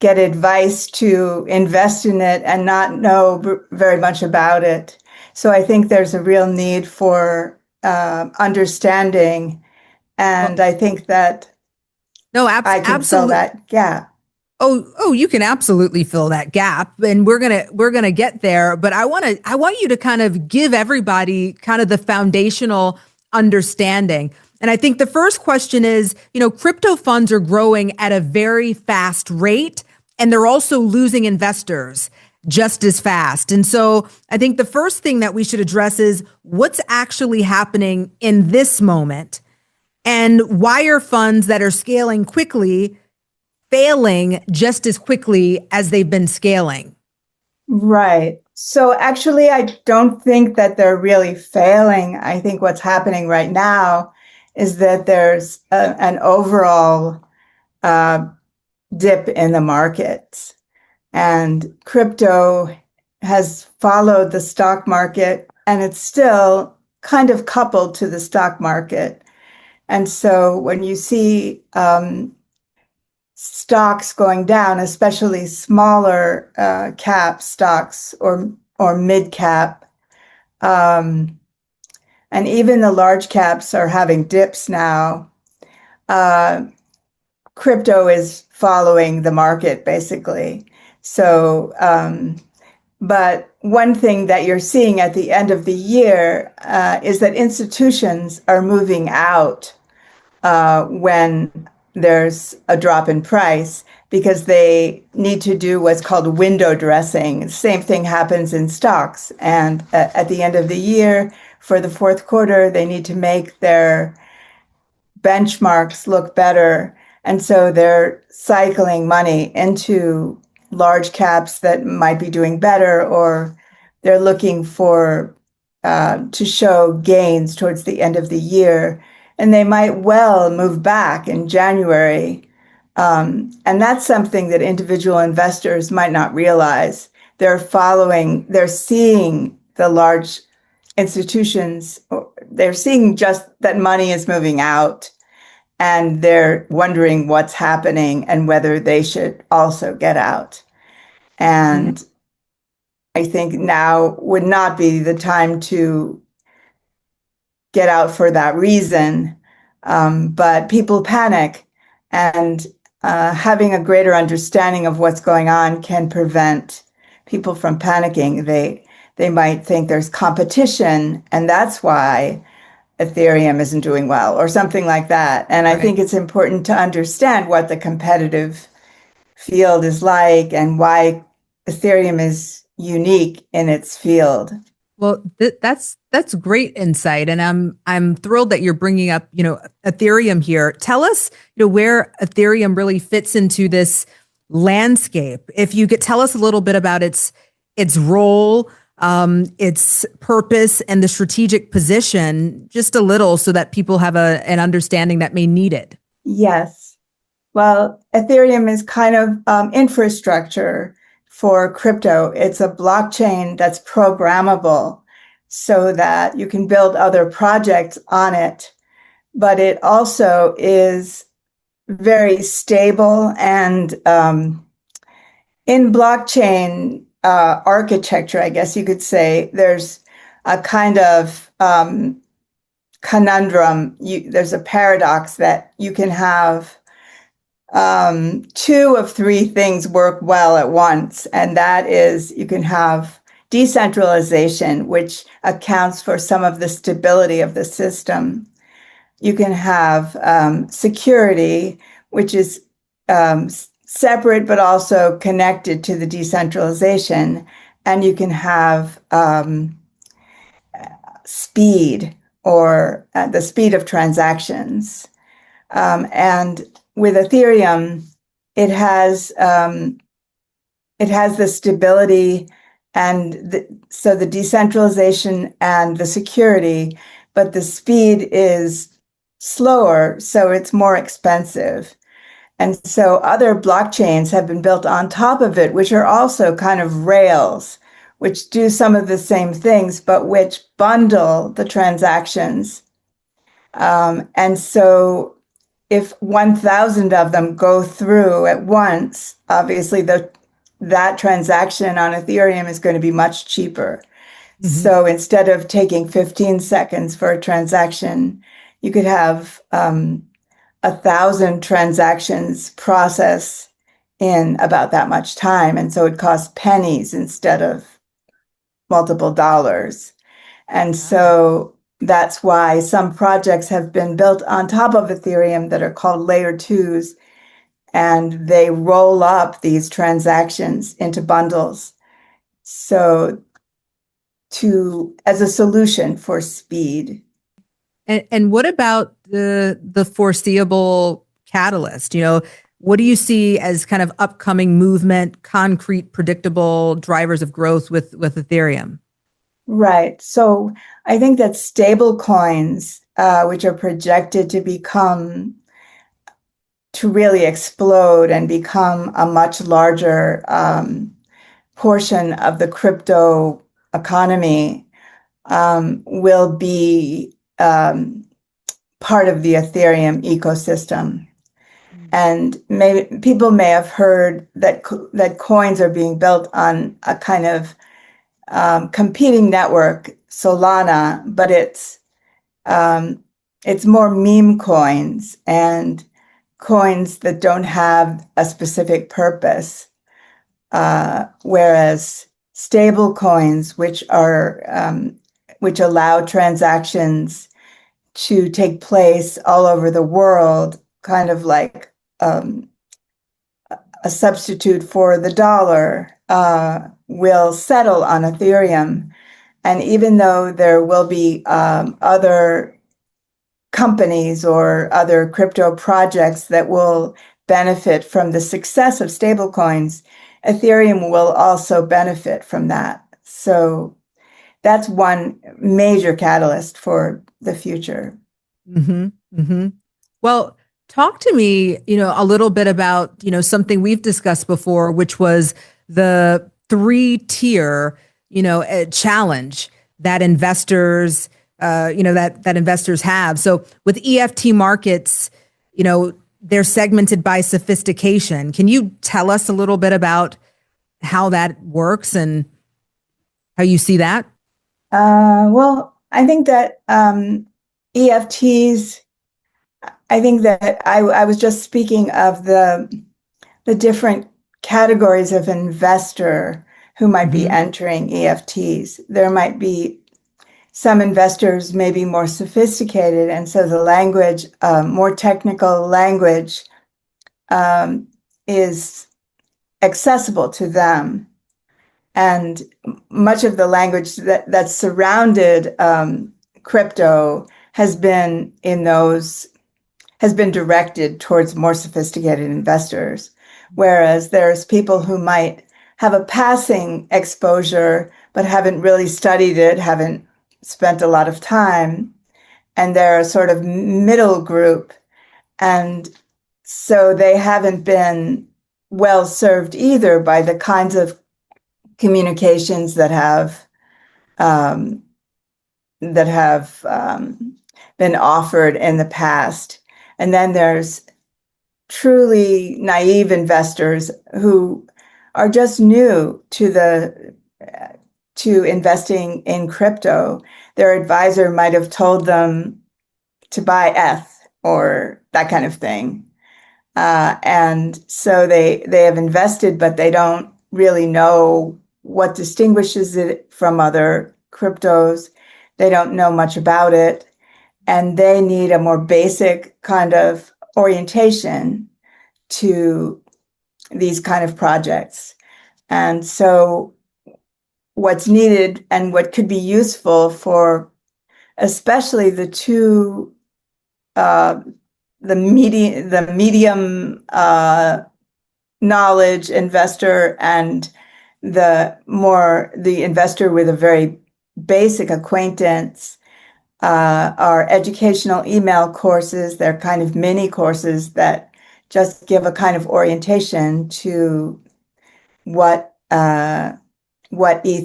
get advice to invest in it and not know very much about it. So I think there's a real need for understanding, and I think that I can fill that gap. Oh, you can absolutely fill that gap, and we're gonna get there. But I want you to kind of give everybody kind of the foundational understanding. And I think the first question is, crypto funds are growing at a very fast rate, and they're also losing investors just as fast. And so I think the first thing that we should address is what's actually happening in this moment, and why are funds that are scaling quickly failing just as quickly as they've been scaling? Right. So actually, I don't think that they're really failing. I think what's happening right now is that there's an overall dip in the markets. And crypto has followed the stock market, and it's still kind of coupled to the stock market. And so when you see stocks going down, especially smaller cap stocks or mid cap, and even the large caps are having dips now, crypto is following the market basically. So, but one thing that you're seeing at the end of the year is that institutions are moving out when there's a drop in price, because they need to do what's called window dressing. The same thing happens in stocks. And at the end of the year, for the fourth quarter, they need to make their benchmarks look better. And so they're cycling money into large caps that might be doing better, or they're looking for to show gains towards the end of the year. And they might well move back in January. And that's something that individual investors might not realize. They're seeing the large institutions, they're seeing just that money is moving out, and they're wondering what's happening and whether they should also get out. And I think now would not be the time to get out for that reason. But people panic, and having a greater understanding of what's going on can prevent people from panicking. They might think there's competition, and that's why Ethereum isn't doing well, or something like that. And I think it's important to understand what the competitive field is like and why Ethereum is unique in its field. Well, that's great insight, and I'm thrilled that you're bringing up Ethereum here. Tell us where Ethereum really fits into this landscape. If you could tell us a little bit about its role, its purpose, and the strategic position, just a little, so that people have an understanding that may need it. Yes. Well, Ethereum is kind of infrastructure for crypto. It's a blockchain that's programmable so that you can build other projects on it. But it also is very stable and in blockchain architecture, I guess you could say, there's a kind of conundrum. There's a paradox that you can have two of three things work well at once, and that is you can have decentralization, which accounts for some of the stability of the system. You can have security, which is separate but also connected to the decentralization, and you can have speed or the speed of transactions. And with Ethereum, it has the stability and so the decentralization and the security, but the speed is slower, so it's more expensive. And so other blockchains have been built on top of it, which are also kind of rails, which do some of the same things, but which bundle the transactions. And so if 1,000 of them go through at once, obviously that transaction on Ethereum is going to be much cheaper. Mm-hmm. So instead of taking 15 seconds for a transaction, you could have 1,000 transactions process in about that much time. And so it costs pennies instead of multiple dollars. And so that's why some projects have been built on top of Ethereum that are called layer twos, and they roll up these transactions into bundles. So as a solution for speed. And what about the foreseeable catalyst? What do you see as kind of upcoming movement, concrete, predictable drivers of growth with Ethereum? Right. So I think that stable coins, which are projected to really explode and become a much larger portion of the crypto economy, will be part of the Ethereum ecosystem. And people may have heard that coins are being built on a kind of competing network, Solana, but it's more meme coins and coins that don't have a specific purpose, whereas stable coins, which allow transactions to take place all over the world, kind of like a substitute for the dollar, will settle on Ethereum. And even though there will be other companies or other crypto projects that will benefit from the success of stablecoins, Ethereum will also benefit from that. So that's one major catalyst for the future. Mm-hmm. Mm-hmm. Well, talk to me, a little bit about, something we've discussed before, which was the 3-tier, challenge that investors, that investors have. So with EFT markets, they're segmented by sophistication. Can you tell us a little bit about how that works and how you see that? Well, I think that EFTs, I think that I was just speaking of the different categories of investor who might be entering EFTs. There might be some investors may be more sophisticated, and so the language, more technical language, is accessible to them. And much of the language that surrounded crypto has been directed towards more sophisticated investors, whereas there's people who might have a passing exposure but haven't really studied it, haven't spent a lot of time, and they're a sort of middle group. And so they haven't been well served either by the kinds of communications that have um, been offered in the past. And then there's truly naive investors who are just new to investing in crypto. Their advisor might have told them to buy ETH or that kind of thing. And so they have invested, but they don't really know what distinguishes it from other cryptos. They don't know much about it, and they need a more basic kind of orientation to these kind of projects. And so what's needed and what could be useful for especially the medium knowledge investor and the investor with a very basic acquaintance are educational email courses. They're kind of mini courses that just give a kind of orientation to what ETH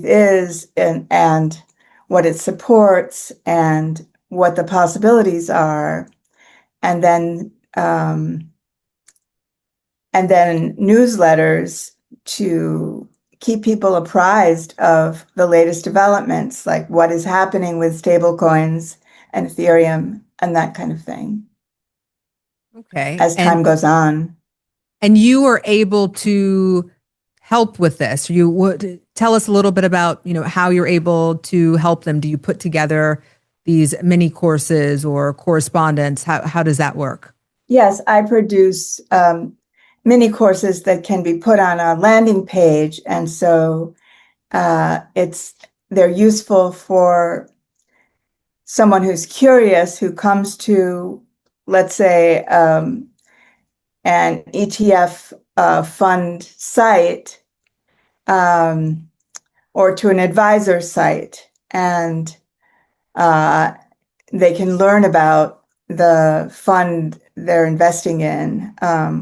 is and what it supports and what the possibilities are, and then newsletters to keep people apprised of the latest developments, like what is happening with stablecoins and Ethereum and that kind of thing. Okay. As time goes on. And you were able to help with this. You would tell us a little bit about, how you're able to help them. Do you put together these mini courses or correspondence? How does that work? Yes, I produce mini courses that can be put on a landing page, and so they're useful for someone who's curious, who comes to, let's say, an ETF fund site or to an advisor site, and they can learn about the fund they're investing in,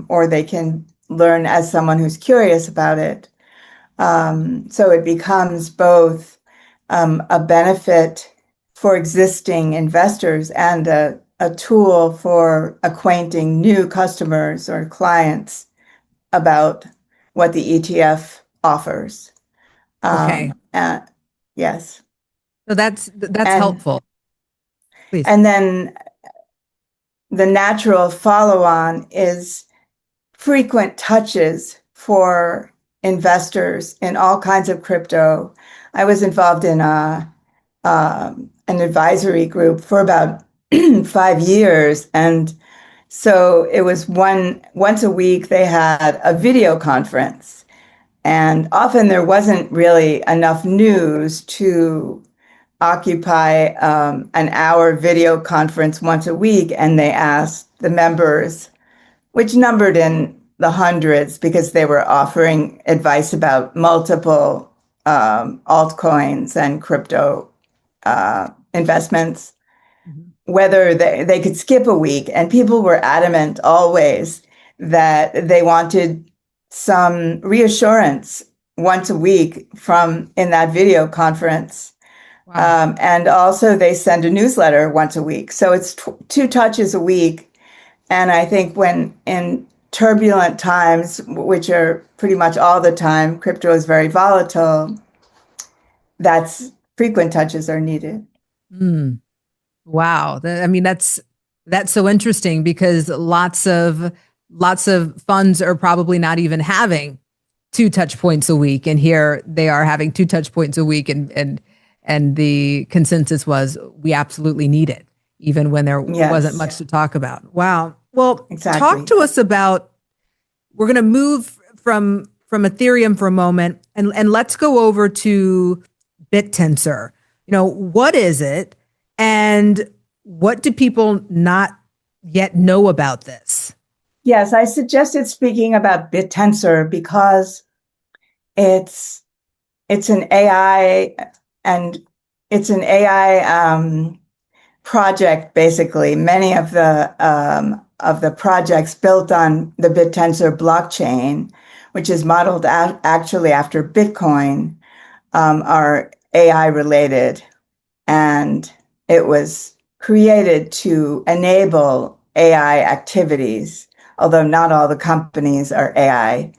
or they can learn as someone who's curious about it. So it becomes both a benefit for existing investors and a tool for acquainting new customers or clients about what the ETF offers. Okay. Yes. So that's helpful. Please. And then the natural follow-on is frequent touches for investors in all kinds of crypto. I was involved in an advisory group for about 5 years, and so it was once a week they had a video conference, and often there wasn't really enough news to occupy an hour video conference once a week, and they asked the members, which numbered in the hundreds because they were offering advice about multiple altcoins and crypto investments, whether they could skip a week. And people were adamant always that they wanted some reassurance once a week in that video conference. Wow. And also they send a newsletter once a week. So it's 2 touches a week. And I think when in turbulent times, which are pretty much all the time, crypto is very volatile, that's frequent touches are needed. Wow. That's so interesting because lots of funds are probably not even having 2 touch points a week. And here they are having 2 touch points a week. And the consensus was we absolutely need it, even when there wasn't much to talk about. Wow. Well, exactly. Talk to us about, we're going to move from Ethereum for a moment and let's go over to BitTensor. What is it and what do people not yet know about this? Yes, I suggested speaking about BitTensor because it's an AI project, basically, many of the projects built on the BitTensor blockchain, which is modeled actually after Bitcoin, are AI related. And it was created to enable AI activities, although not all the companies are AI.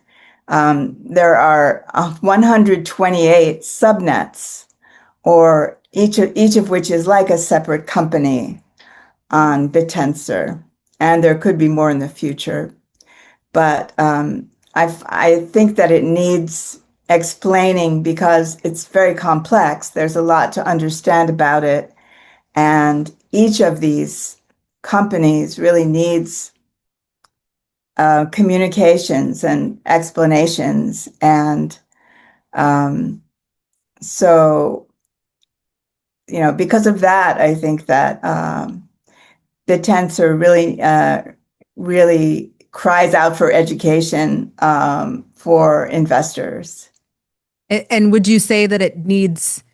There are 128 subnets, or each of which is like a separate company on BitTensor, and there could be more in the future. But I think that it needs explaining because it's very complex. There's a lot to understand about it, and each of these companies really needs communications and explanations, and so because of that, I think that the tensor really cries out for education for investors. And would you say that it needs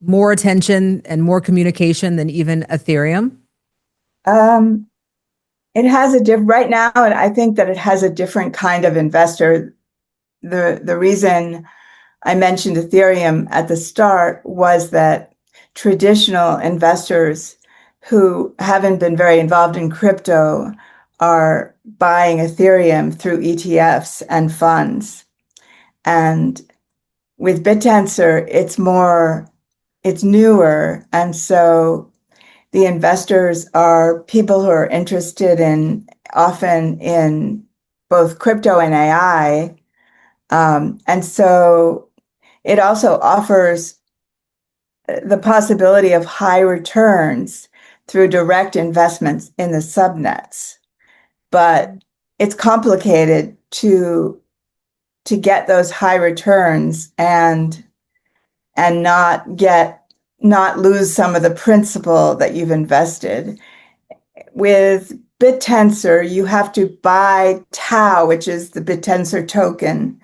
more attention and more communication than even Ethereum? It has right now, and I think that it has a different kind of investor. The reason I mentioned Ethereum at the start was that traditional investors who haven't been very involved in crypto are buying Ethereum through ETFs and funds. And with BitTensor, it's newer. And so the investors are people who are interested often in both crypto and AI. And so it also offers the possibility of high returns through direct investments in the subnets. But it's complicated to get those high returns and not lose some of the principal that you've invested. With BitTensor, you have to buy Tau, which is the BitTensor token,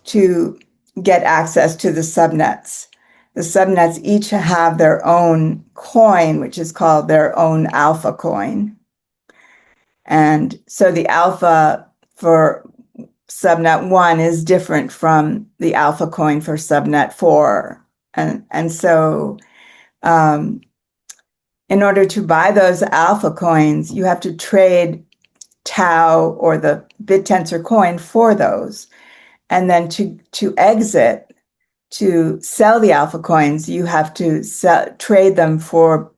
to get access to the subnets. The subnets each have their own coin, which is called their own alpha coin. And so the alpha for subnet 1 is different from the alpha coin for subnet 4. And so in order to buy those alpha coins, you have to trade Tau or the BitTensor coin for those. And then to exit, to sell the alpha coins, you have to trade them for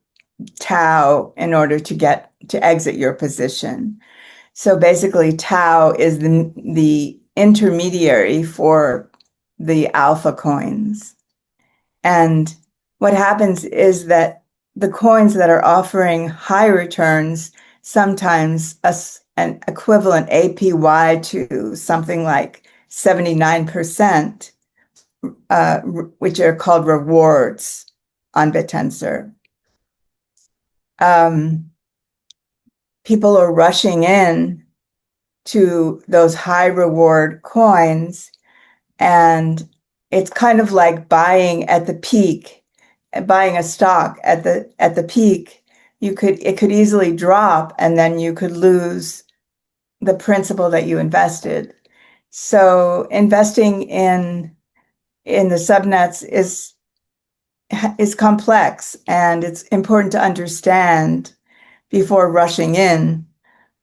Tau in order to exit your position. So basically, Tau is the intermediary for the alpha coins. And what happens is that the coins that are offering high returns, sometimes an equivalent APY to something like 79%, which are called rewards on BitTensor. People are rushing in to those high reward coins, and it's kind of like buying at the peak, buying a stock at the peak. It could easily drop, and then you could lose the principal that you invested. So investing in the subnets is complex, and it's important to understand before rushing in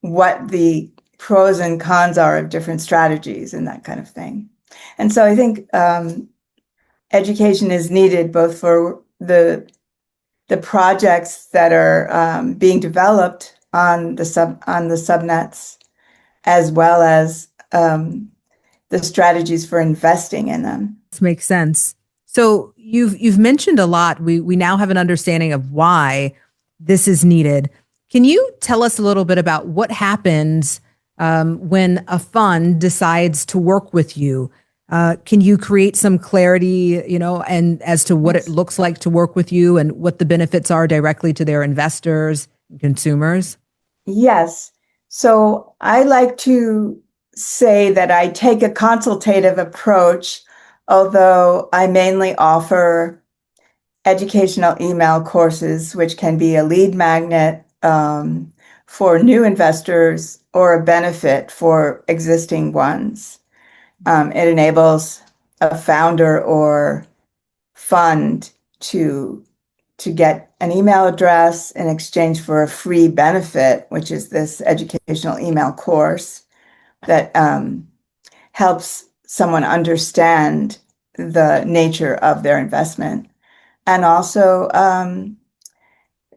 what the pros and cons are of different strategies and that kind of thing. And so I think education is needed both for the projects that are being developed on the subnets, as well as the strategies for investing in them. This makes sense. So you've mentioned a lot. We now have an understanding of why this is needed. Can you tell us a little bit about what happens when a fund decides to work with you? Can you create some clarity, and as to what it looks like to work with you and what the benefits are directly to their investors and consumers? Yes. So I like to say that I take a consultative approach, although I mainly offer educational email courses, which can be a lead magnet for new investors or a benefit for existing ones. It enables a founder or fund to get an email address in exchange for a free benefit, which is this educational email course that helps someone understand the nature of their investment. And also,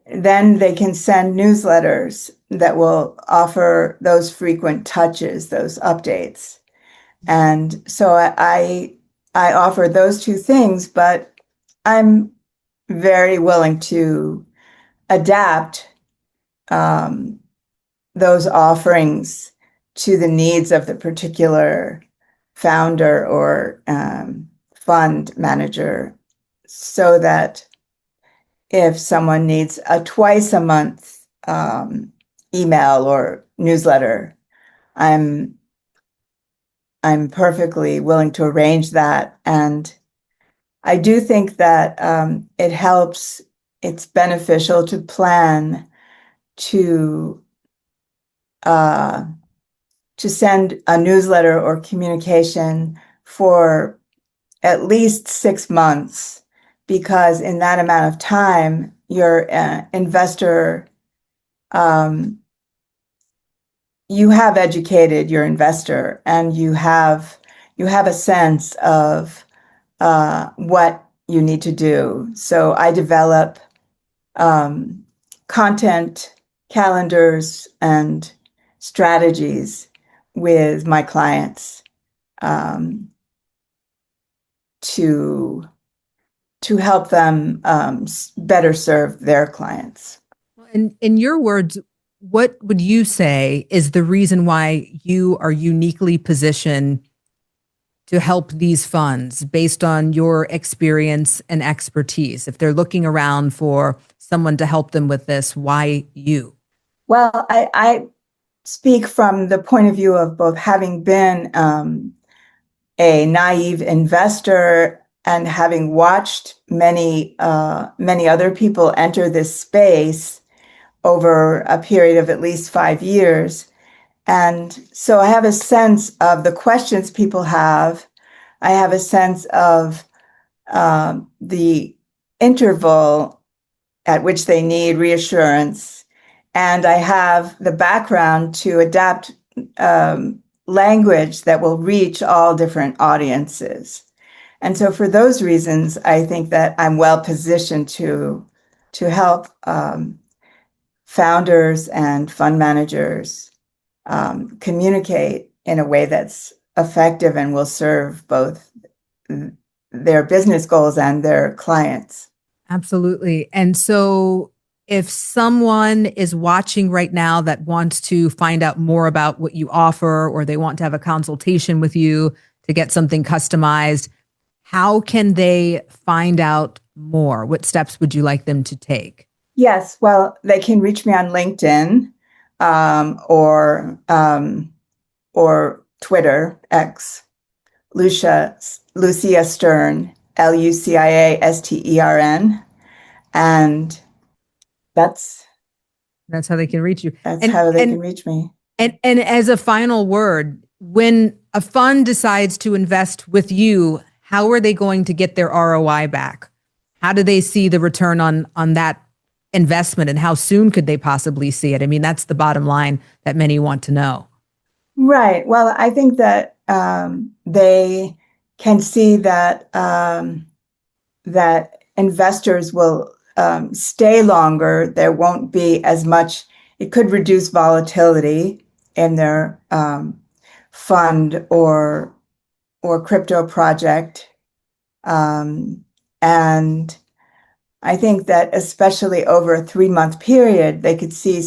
then they can send newsletters that will offer those frequent touches, those updates. And so I offer those two things, but I'm very willing to adapt those offerings to the needs of the particular founder or fund manager, so that if someone needs a twice a month email or newsletter, I'm perfectly willing to arrange that. And I do think that it's beneficial to plan to send a newsletter or communication for at least 6 months, because in that amount of time, your investor, you have educated your investor, and you have a sense of what you need to do. So I develop content calendars and strategies with my clients to help them better serve their clients. And in your words, what would you say is the reason why you are uniquely positioned to help these funds based on your experience and expertise? If they're looking around for someone to help them with this, why you? Well, I speak from the point of view of both having been a naive investor and having watched many other people enter this space over a period of at least 5 years. And so I have a sense of the questions people have. I have a sense of the interval at which they need reassurance. And I have the background to adapt language that will reach all different audiences. And so for those reasons, I think that I'm well positioned to help founders and fund managers communicate in a way that's effective and will serve both their business goals and their clients. Absolutely. And so if someone is watching right now that wants to find out more about what you offer, or they want to have a consultation with you to get something customized, how can they find out more? What steps would you like them to take? Yes, well, they can reach me on LinkedIn or Twitter, X, Lucia Stern, LuciaStern, and that's how they can reach you. How they can reach me. And as a final word, when a fund decides to invest with you, how are they going to get their ROI back? How do they see the return on that investment, and how soon could they possibly see it? I mean, that's the bottom line that many want to know. Right. Well, I think that they can see that that investors will stay longer. There won't be as much. It could reduce volatility in their fund or crypto project, and I think that especially over a 3-month period, they could see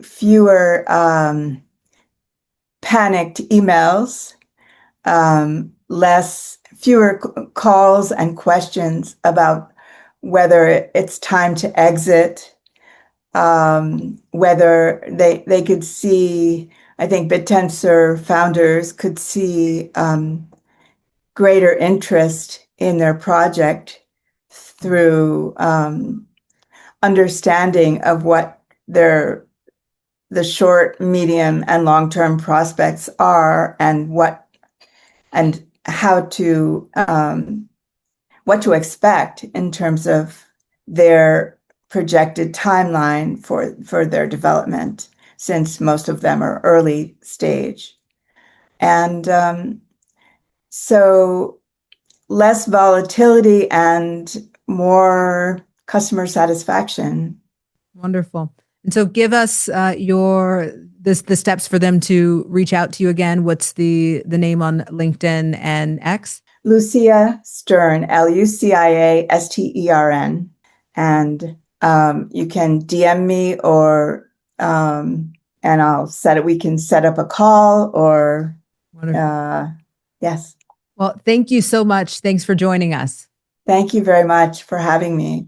fewer panicked emails, fewer calls and questions about whether it's time to exit, whether they could see, I think BitTensor founders could see greater interest in their project through understanding of what the short, medium, and long-term prospects are, and how to what to expect in terms of their projected timeline for their development, since most of them are early stage. And so less volatility and more customer satisfaction. Wonderful. And so give us the steps for them to reach out to you again. What's the name on LinkedIn and X? Lucia Stern, LuciaStern. And you can DM me or and we can set up a call or yes. Well, thank you so much. Thanks for joining us. Thank you very much for having me.